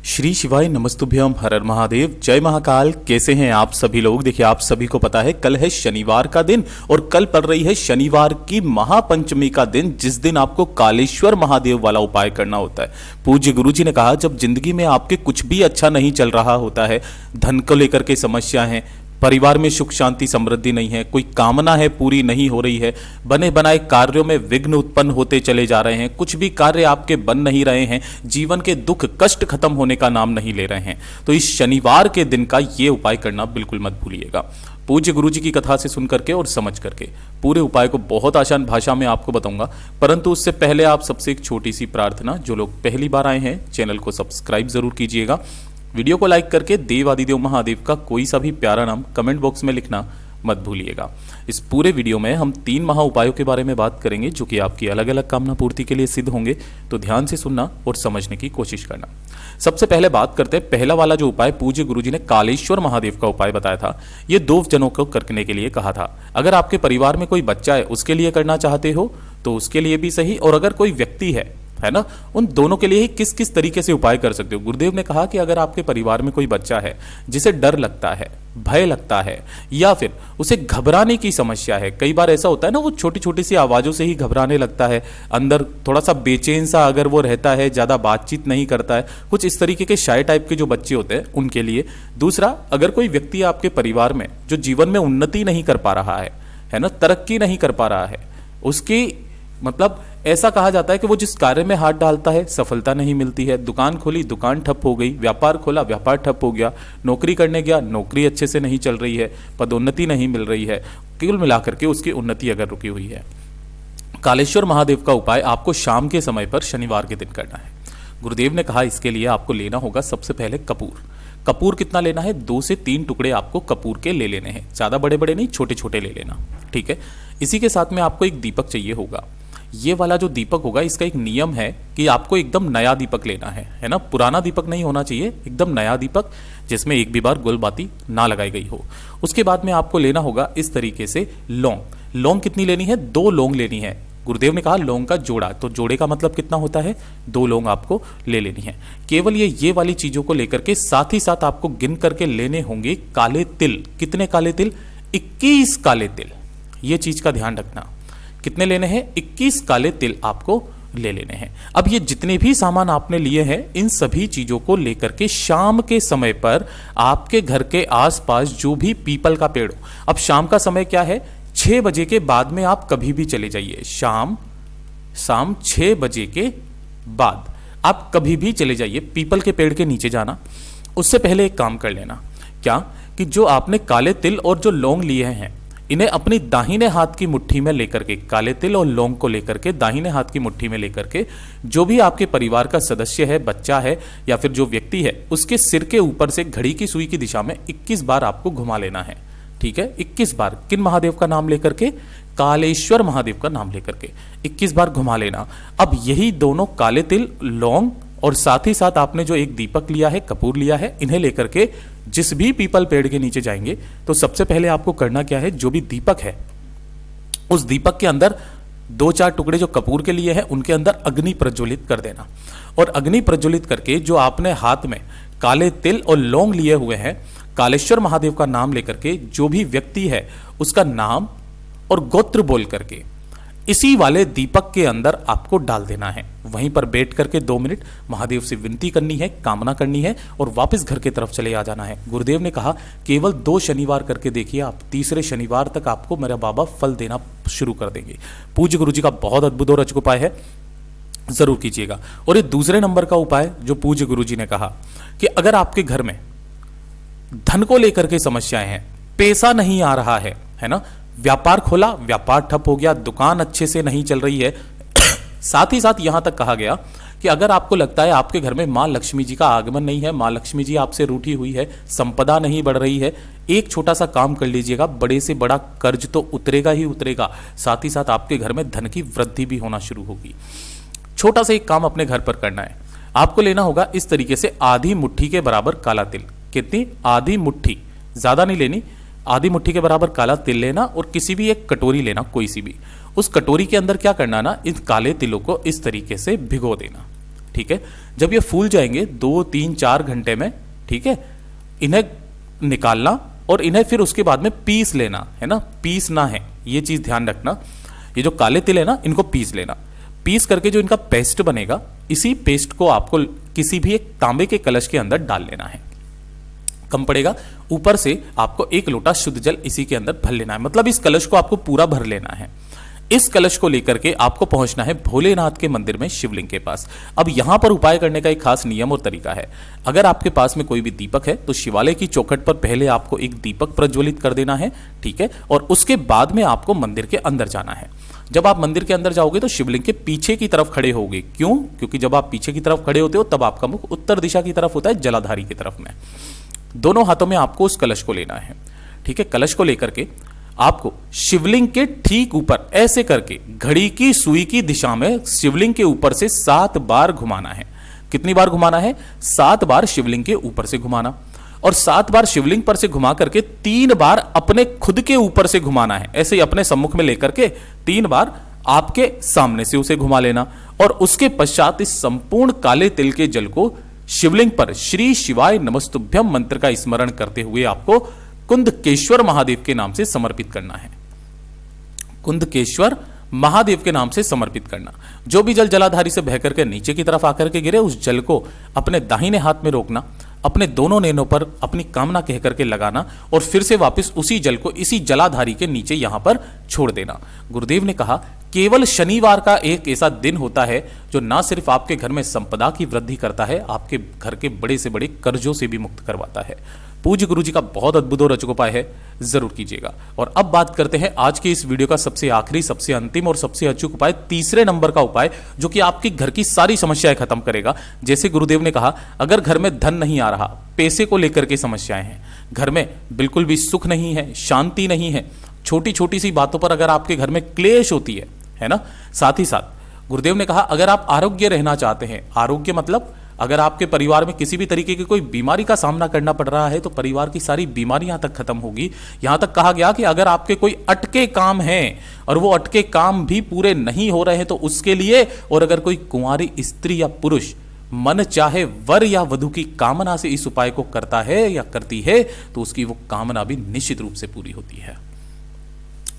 श्री शिवाय नमस्तुभ्यम हर हर महादेव जय महाकाल। कैसे हैं आप सभी लोग। देखिए आप सभी को पता है कल है शनिवार का दिन और कल पड़ रही है शनिवार की महापंचमी का दिन, जिस दिन आपको कालेश्वर महादेव वाला उपाय करना होता है। पूज्य गुरु जी ने कहा जब जिंदगी में आपके कुछ भी अच्छा नहीं चल रहा होता है, धन को लेकर के समस्या है, परिवार में सुख शांति समृद्धि नहीं है, कोई कामना है पूरी नहीं हो रही है, बने बनाए कार्यों में विघ्न उत्पन्न होते चले जा रहे हैं, कुछ भी कार्य आपके बन नहीं रहे हैं, जीवन के दुख कष्ट खत्म होने का नाम नहीं ले रहे हैं, तो इस शनिवार के दिन का ये उपाय करना बिल्कुल मत भूलिएगा। पूज्य गुरु जी की कथा से सुन करके और समझ करके पूरे उपाय को बहुत आसान भाषा में आपको बताऊंगा, परंतु उससे पहले आप सबसे एक छोटी सी प्रार्थना, जो लोग पहली बार आए हैं चैनल को सब्सक्राइब जरूर कीजिएगा, वीडियो को लाइक करके देव आदिदेव महादेव का कोई सा भी प्यारा नाम कमेंट बॉक्स में लिखना मत भूलिएगा। इस पूरे वीडियो में हम 3 महा उपायों के बारे में बात करेंगे जो कि आपकी अलग अलग कामना पूर्ति के लिए सिद्ध होंगे, तो ध्यान से सुनना और समझने की कोशिश करना। सबसे पहले बात करते हैं पहला वाला जो उपाय पूज्य गुरुजी ने कालेश्वर महादेव का उपाय बताया था। ये 2 जनों को करने के लिए कहा था। अगर आपके परिवार में कोई बच्चा है उसके लिए करना चाहते हो तो उसके लिए भी सही, और अगर कोई व्यक्ति है ना, उन दोनों के लिए ही किस किस तरीके से उपाय कर सकते हो। गुरुदेव ने कहा कि अगर आपके परिवार में कोई बच्चा है जिसे डर लगता है, भय लगता है, या फिर उसे घबराने की समस्या है, कई बार ऐसा होता है ना, वो छोटी छोटी सी आवाजों से ही घबराने लगता है, अंदर थोड़ा सा बेचैन सा अगर वो रहता है, ज्यादा बातचीत नहीं करता है, कुछ इस तरीके के शाय टाइप के जो बच्चे होते हैं उनके लिए। दूसरा, अगर कोई व्यक्ति आपके परिवार में जो जीवन में उन्नति नहीं कर पा रहा है ना, तरक्की नहीं कर पा रहा है, उसकी मतलब ऐसा कहा जाता है कि वो जिस कार्य में हाथ डालता है सफलता नहीं मिलती है। दुकान खोली, दुकान ठप हो गई, व्यापार खोला, व्यापार ठप हो गया, नौकरी करने गया, नौकरी अच्छे से नहीं चल रही है, पदोन्नति नहीं मिल रही है, कुल मिलाकर के उसकी उन्नति अगर रुकी हुई है। कालेश्वर महादेव का उपाय आपको शाम के समय पर शनिवार के दिन करना है। गुरुदेव ने कहा इसके लिए आपको लेना होगा सबसे पहले कपूर। कपूर कितना लेना है? 2 से 3 टुकड़े आपको कपूर के ले लेने हैं, ज्यादा बड़े बड़े नहीं, छोटे छोटे ले लेना, ठीक है। इसी के साथ में आपको एक दीपक चाहिए होगा। ये वाला जो दीपक होगा इसका एक नियम है कि आपको एकदम नया दीपक लेना है ना, पुराना दीपक नहीं होना चाहिए, एकदम नया दीपक जिसमें एक भी बार गुलबाती ना लगाई गई हो। उसके बाद में आपको लेना होगा इस तरीके से लौंग। लौंग कितनी लेनी है? 2 लौंग लेनी है। गुरुदेव ने कहा लौंग का जोड़ा, तो जोड़े का मतलब कितना होता है? 2 लौंग आपको ले लेनी है। केवल ये वाली चीजों को लेकर के साथ ही साथ आपको गिन करके लेने होंगे काले तिल। कितने काले तिल? 21 काले तिल। ये चीज का ध्यान रखना। कितने लेने हैं? 21 काले तिल आपको ले लेने हैं। अब ये जितने भी सामान आपने लिए हैं इन सभी चीजों को लेकर के शाम के समय पर आपके घर के आसपास जो भी पीपल का पेड़ हो, अब शाम का समय क्या है? 6 बजे के बाद में आप कभी भी चले जाइए। शाम 6 बजे के बाद आप कभी भी चले जाइए, पीपल के पेड़ के नीचे जाना। उससे पहले एक काम कर लेना, क्या कि जो आपने काले तिल और जो लौंग लिए हैं इन्हें अपनी दाहिने हाथ की मुट्ठी में लेकर के, काले तिल और लौंग को लेकर के दाहिने हाथ की मुट्ठी में लेकर के, जो भी आपके परिवार का सदस्य है, बच्चा है या फिर जो व्यक्ति है, उसके सिर के ऊपर से घड़ी की सुई की दिशा में 21 बार आपको घुमा लेना है, ठीक है। 21 बार किन महादेव का नाम लेकर के? कालेश्वर महादेव का नाम लेकर के 21 बार घुमा लेना। अब यही दोनों काले तिल, लौंग और साथ ही साथ आपने जो एक दीपक लिया है, कपूर लिया है, इन्हें लेकर के जिस भी पीपल पेड़ के नीचे जाएंगे तो सबसे पहले आपको करना क्या है? जो भी दीपक है उस दीपक के अंदर 2-4 टुकड़े जो कपूर के लिए हैं उनके अंदर अग्नि प्रज्वलित कर देना, और अग्नि प्रज्वलित करके जो आपने हाथ में काले तिल और लौंग लिए हुए हैं, कालेश्वर महादेव का नाम लेकर के जो भी व्यक्ति है उसका नाम और गोत्र बोल करके इसी वाले दीपक के अंदर आपको डाल देना है। वहीं पर बैठ करके 2 मिनट महादेव से विनती करनी है, कामना करनी है और वापस घर की तरफ चले आ जाना है। गुरुदेव ने कहा केवल 2 शनिवार करके देखिए आप, तीसरे शनिवार तक आपको मेरा बाबा फल देना शुरू कर देंगे। पूज्य गुरु जी का बहुत अद्भुत और अचूक उपाय है, जरूर कीजिएगा। और ये दूसरे नंबर का उपाय जो पूज्य गुरु जी ने कहा कि अगर आपके घर में धन को लेकर के समस्याएं हैं, पैसा नहीं आ रहा है ना, व्यापार खोला, व्यापार ठप हो गया, दुकान अच्छे से नहीं चल रही है, साथ ही साथ यहां तक कहा गया कि अगर आपको लगता है आपके घर में मां लक्ष्मी जी का आगमन नहीं है, मां लक्ष्मी जी आपसे रूठी हुई है, संपदा नहीं बढ़ रही है, एक छोटा सा काम कर लीजिएगा, बड़े से बड़ा कर्ज तो उतरेगा ही उतरेगा, साथ ही साथ आपके घर में धन की वृद्धि भी होना शुरू होगी। छोटा सा एक काम अपने घर पर करना है। आपको लेना होगा इस तरीके से आधी मुट्ठी के बराबर काला तिल। कितनी? आधी मुट्ठी, ज्यादा नहीं लेनी, आधी मुट्ठी के बराबर काला तिल लेना और किसी भी एक कटोरी लेना, कोई सी भी। उस कटोरी के अंदर क्या करना ना, इन काले तिलों को इस तरीके से भिगो देना। ठीक है। जब ये फूल जाएंगे 2, 3, 4 घंटे में, ठीक है, इन्हें निकालना और इन्हें फिर उसके बाद में पीस लेना है ना, पीसना है, ये चीज ध्यान रखना। ये जो काले तिल है ना, इनको पीस लेना। पीस करके जो इनका पेस्ट बनेगा, इसी पेस्ट को आपको किसी भी एक तांबे के कलश के अंदर डाल लेना है। कम पड़ेगा, ऊपर से आपको 1 लोटा शुद्ध जल इसी के अंदर भर लेना है। मतलब इस कलश को आपको पूरा भर लेना है। इस कलश को लेकर के आपको पहुंचना है भोलेनाथ के मंदिर में, शिवलिंग के पास। अब यहां पर उपाय करने का एक खास नियम और तरीका है। अगर आपके पास में कोई भी दीपक है तो शिवालय की चौखट पर पहले आपको एक दीपक प्रज्वलित कर देना है, ठीक है, और उसके बाद में आपको मंदिर के अंदर जाना है। जब आप मंदिर के अंदर जाओगे तो शिवलिंग के पीछे की तरफ खड़े होगे। क्यों? क्योंकि जब आप पीछे की तरफ खड़े होते हो तब आपका मुख उत्तर दिशा की तरफ होता है, जलाधारी की तरफ में। दोनों हाथों में आपको उस कलश को लेना है, ठीक है। कलश को लेकर के आपको शिवलिंग के ठीक ऊपर ऐसे करके घड़ी की सुई की दिशा में शिवलिंग के ऊपर से 7 बार घुमाना है। कितनी बार घुमाना है? 7 बार शिवलिंग के ऊपर से घुमाना, और 7 बार शिवलिंग पर से घुमा करके 3 बार अपने खुद के ऊपर से घुमाना है। ऐसे ही अपने सम्मुख में लेकर के 3 बार आपके सामने से उसे घुमा लेना, और उसके पश्चात इस संपूर्ण काले तिल के जल को शिवलिंग पर श्री शिवाय नमस्तुभ्यम मंत्र का स्मरण करते हुए आपको कुंदकेश्वर महादेव के नाम से समर्पित करना है। कुंदकेश्वर महादेव के नाम से समर्पित करना। जो भी जल जलाधारी से बह करके नीचे की तरफ आकर के गिरे, उस जल को अपने दाहिने हाथ में रोकना, अपने दोनों नैनों पर अपनी कामना कह करके लगाना, और फिर से वापस उसी जल को इसी जलाधारी के नीचे यहां पर छोड़ देना। गुरुदेव ने कहा, केवल शनिवार का एक ऐसा दिन होता है जो ना सिर्फ आपके घर में संपदा की वृद्धि करता है, आपके घर के बड़े से बड़े कर्जों से भी मुक्त करवाता है। पूज्य गुरु जी का बहुत अद्भुत और अचूक उपाय है, जरूर कीजिएगा। और अब बात करते हैं आज के इस वीडियो का सबसे आखिरी, सबसे अंतिम और सबसे अचूक उपाय, तीसरे नंबर का उपाय, जो कि आपकी घर की सारी समस्याएं खत्म करेगा। जैसे गुरुदेव ने कहा, अगर घर में धन नहीं आ रहा, पैसे को लेकर के समस्याएं हैं, घर में बिल्कुल भी सुख नहीं है, शांति नहीं है, छोटी छोटी सी बातों पर अगर आपके घर में क्लेश होती है ना, साथ ही साथ गुरुदेव ने कहा, अगर आप आरोग्य रहना चाहते हैं, आरोग्य मतलब अगर आपके परिवार में किसी भी तरीके की कोई बीमारी का सामना करना पड़ रहा है तो परिवार की सारी बीमारियां तक खत्म होगी। यहां तक कहा गया कि अगर आपके कोई अटके काम हैं और वो अटके काम भी पूरे नहीं हो रहे हैं तो उसके लिए, और अगर कोई कुंवारी स्त्री या पुरुष मन चाहे वर या वधु की कामना से इस उपाय को करता है या करती है तो उसकी वो कामना भी निश्चित रूप से पूरी होती है।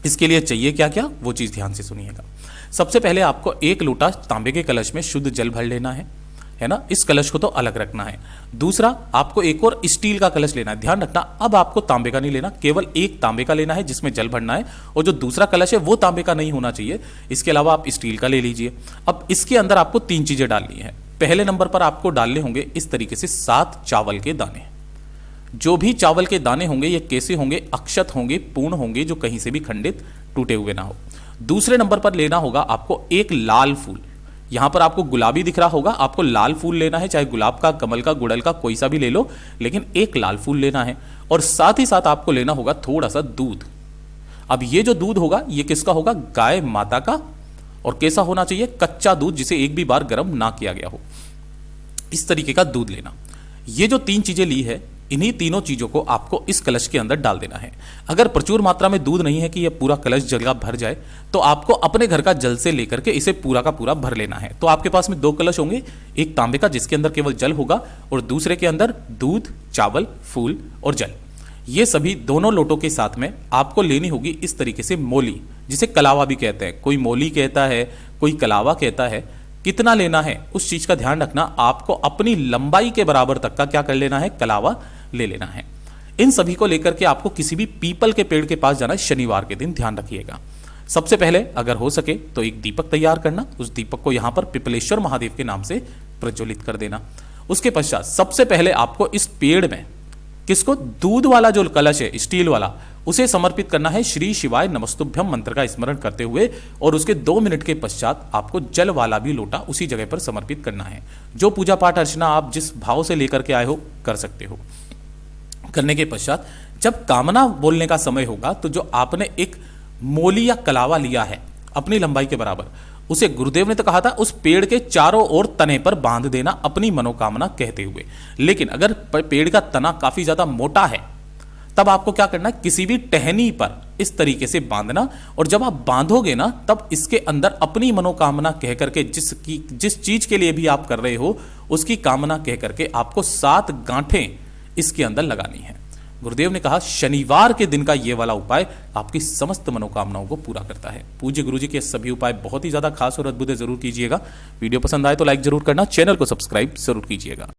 इसके लिए चाहिए क्या क्या, वो चीज ध्यान से सुनिएगा। सबसे पहले आपको 1 लोटा तांबे के कलश में शुद्ध जल भर लेना है ना, इस कलश को तो अलग रखना है। दूसरा, आपको एक और स्टील का कलश लेना है। ध्यान रखना, अब आपको तांबे का नहीं लेना, केवल एक तांबे का लेना है जिसमें जल भरना है, और जो दूसरा कलश है वो तांबे का नहीं होना चाहिए। इसके अलावा आप स्टील का ले लीजिए। अब इसके अंदर आपको 3 चीजें डालनी है। पहले नंबर पर आपको डालने होंगे इस तरीके से 7 चावल के दाने। जो भी चावल के दाने होंगे ये कैसे होंगे? अक्षत होंगे, पूर्ण होंगे, जो कहीं से भी खंडित टूटे हुए ना हो। दूसरे नंबर पर लेना होगा आपको 1 लाल फूल। यहां पर आपको गुलाबी दिख रहा होगा, आपको लाल फूल लेना है, चाहे गुलाब का, कमल का, गुड़हल का, कोई सा भी ले लो, लेकिन 1 लाल फूल लेना है। और साथ ही साथ आपको लेना होगा थोड़ा सा दूध। अब ये जो दूध होगा ये किसका होगा? गाय माता का। और कैसा होना चाहिए? कच्चा दूध, जिसे एक भी बार गर्म ना किया गया हो, इस तरीके का दूध लेना। ये जो 3 चीजें ली है, इन्हीं तीनों चीजों को आपको इस कलश के अंदर डाल देना है। अगर प्रचुर मात्रा में दूध नहीं है कि यह पूरा कलश जल का भर जाए, तो आपको अपने घर का जल से लेकर के इसे पूरा का पूरा भर लेना है। तो आपके पास में 2 कलश होंगे, एक तांबे का जिसके अंदर केवल जल होगा, और दूसरे के अंदर दूध, चावल, फूल और जल। ये सभी दोनों लोटों के साथ में आपको लेनी होगी इस तरीके से मोली, जिसे कलावा भी कहते हैं। कोई मोली कहता है, कोई कलावा कहता है। कितना लेना है उस चीज का ध्यान रखना। आपको अपनी लंबाई के बराबर तक का क्या कर लेना है? कलावा ले लेना है। इन सभी को लेकर के आपको किसी भी पीपल के पेड़ के पास जाना है शनिवार के दिन, ध्यान रखिएगा। सबसे पहले अगर हो सके तो एक दीपक तैयार करना, उस दीपक को यहां पर पिपलेश्वर महादेव के नाम से प्रज्वलित कर देना। उसके पश्चात सबसे पहले आपको इस पेड़ में किसको? दूध वाला जो कलश है, स्टील वाला, उसे समर्पित करना है श्री शिवाय नमस्तुभ्यम मंत्र का स्मरण करते हुए, और उसके 2 मिनट के पश्चात आपको जल वाला भी लोटा उसी जगह पर समर्पित करना है। जो पूजा पाठ अर्चना आप जिस भाव से लेकर के आए हो कर सकते हो। करने के पश्चात जब कामना बोलने का समय होगा तो जो आपने एक मोली या कलावा लिया है अपनी लंबाई के बराबर, उसे गुरुदेव ने तो कहा था उस पेड़ के चारों ओर तने पर बांध देना अपनी मनोकामना कहते हुए। लेकिन अगर पेड़ का तना काफी ज्यादा मोटा है तब आपको क्या करना है? किसी भी टहनी पर इस तरीके से बांधना, और जब आप बांधोगे ना तब इसके अंदर अपनी मनोकामना कह करके जिस चीज के लिए भी आप कर रहे हो उसकी कामना कह करके आपको 7 गांठें इसके अंदर लगानी है। गुरुदेव ने कहा शनिवार के दिन का ये वाला उपाय आपकी समस्त मनोकामनाओं को पूरा करता है। पूज्य गुरु जी के सभी उपाय बहुत ही ज्यादा खास और अद्भुत है, जरूर कीजिएगा। वीडियो पसंद आए तो लाइक जरूर करना, चैनल को सब्सक्राइब जरूर कीजिएगा।